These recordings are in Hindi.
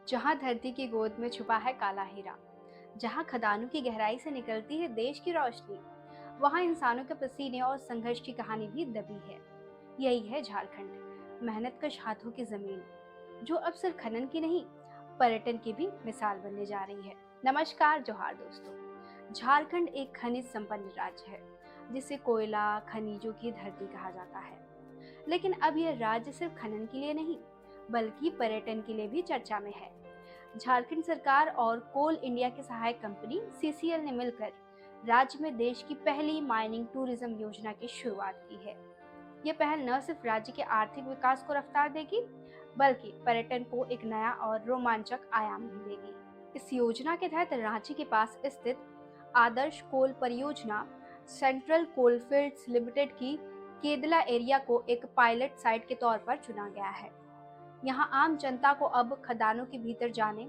जहां धरती की गोद में छुपा है काला हीरा, जहां खदानों की गहराई से निकलती है देश की रोशनी, वहां इंसानों के पसीने और संघर्ष की कहानी भी दबी है। यही है झारखंड, मेहनतकश हाथों की जमीन, जो अब सिर्फ खनन की नहीं, पर्यटन की भी मिसाल बनने जा रही है। नमस्कार, जोहार दोस्तों। झारखंड एक खनिज संपन्न राज्य है, जिसे कोयला खनिजों की धरती कहा जाता है। लेकिन अब यह राज्य सिर्फ खनन के लिए नहीं, बल्कि पर्यटन के लिए भी चर्चा में है। झारखंड सरकार और कोल इंडिया की सहायक कंपनी सीसीएल ने मिलकर राज्य में देश की पहली माइनिंग टूरिज्म योजना की शुरुआत की है। ये पहल न सिर्फ राज्य के आर्थिक विकास को रफ्तार देगी, बल्कि पर्यटन को एक नया और रोमांचक आयाम भी देगी। इस योजना के तहत रांची के पास स्थित आदर्श कोल परियोजना सेंट्रल कोलफील्ड्स लिमिटेड की केदला एरिया को एक पायलट साइट के तौर पर चुना गया है। यहां आम जनता को अब खदानों के भीतर जाने,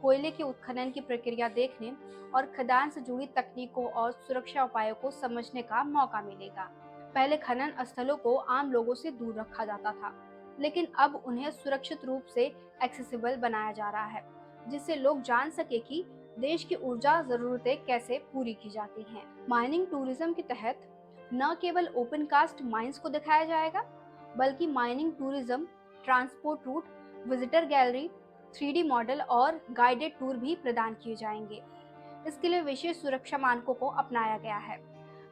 कोयले के उत्खनन की प्रक्रिया देखने और खदान से जुड़ी तकनीकों और सुरक्षा उपायों को समझने का मौका मिलेगा। पहले खनन स्थलों को आम लोगों से दूर रखा जाता था, लेकिन अब उन्हें सुरक्षित रूप से एक्सेसिबल बनाया जा रहा है, जिससे लोग जान सके कि देश की ऊर्जा जरूरतें कैसे पूरी की जाती हैं। माइनिंग टूरिज्म के तहत न केवल ओपन कास्ट माइंस को दिखाया जाएगा, बल्कि mining tourism, transport route, visitor gallery, 3D model और गाइडेड टूर भी प्रदान किए जाएंगे। इसके लिए विशेष सुरक्षा मानकों को अपनाया गया है,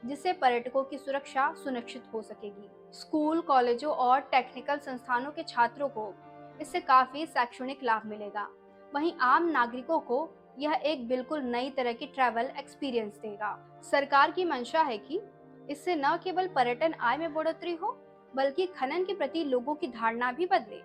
जिससे पर्यटकों की सुरक्षा सुनिश्चित हो सकेगी। स्कूल, कॉलेजों और टेक्निकल संस्थानों के छात्रों को इससे काफी शैक्षणिक लाभ मिलेगा। वहीं आम नागरिकों को यह एक बिल्कुल नई तरह की ट्रैवल एक्सपीरियंस देगा। सरकार की मंशा है कि इससे न केवल पर्यटन आय में बढ़ोतरी हो, बल्कि खनन के प्रति लोगों की धारणा भी बदले।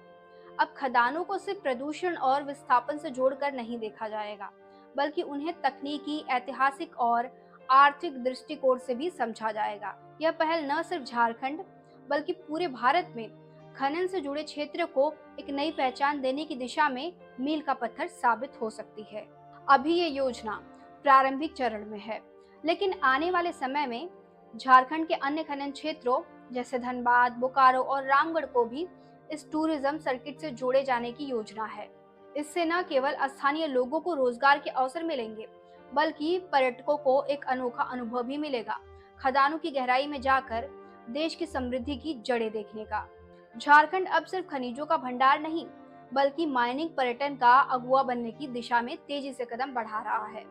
अब खदानों को सिर्फ प्रदूषण और विस्थापन से जोड़कर नहीं देखा जाएगा, बल्कि उन्हें तकनीकी, ऐतिहासिक और आर्थिक दृष्टिकोण से भी समझा जाएगा। यह पहल न सिर्फ झारखंड, बल्कि पूरे भारत में खनन से जुड़े क्षेत्र को एक नई पहचान देने की दिशा में मील का पत्थर साबित हो सकती है। अभी ये योजना प्रारंभिक चरण में है, लेकिन आने वाले समय में झारखंड के अन्य खनन क्षेत्रों जैसे धनबाद, बोकारो और रामगढ़ को भी इस टूरिज्म सर्किट से जोड़े जाने की योजना है। इससे न केवल स्थानीय लोगों को रोजगार के अवसर मिलेंगे, बल्कि पर्यटकों को एक अनोखा अनुभव भी मिलेगा, खदानों की गहराई में जाकर देश की समृद्धि की जड़ें देखने का। झारखंड अब सिर्फ खनिजों का भंडार नहीं, बल्कि माइनिंग पर्यटन का अगुवा बनने की दिशा में तेजी से कदम बढ़ा रहा है।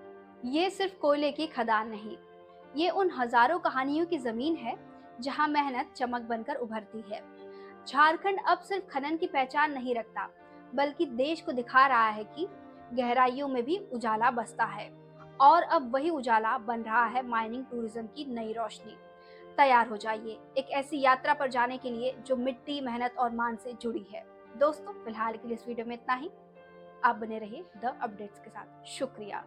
ये सिर्फ कोयले की खदान नहीं, ये उन हजारों कहानियों की जमीन है जहां मेहनत चमक बनकर उभरती है। झारखंड अब सिर्फ खनन की पहचान नहीं रखता, बल्कि देश को दिखा रहा है कि गहराइयों में भी उजाला बसता है। और अब वही उजाला बन रहा है माइनिंग टूरिज्म की नई रोशनी। तैयार हो जाइए एक ऐसी यात्रा पर जाने के लिए जो मिट्टी, मेहनत और मान से जुड़ी है। दोस्तों, फिलहाल के लिए इस वीडियो में इतना ही। आप बने रहिए द अपडेट्स के साथ। शुक्रिया।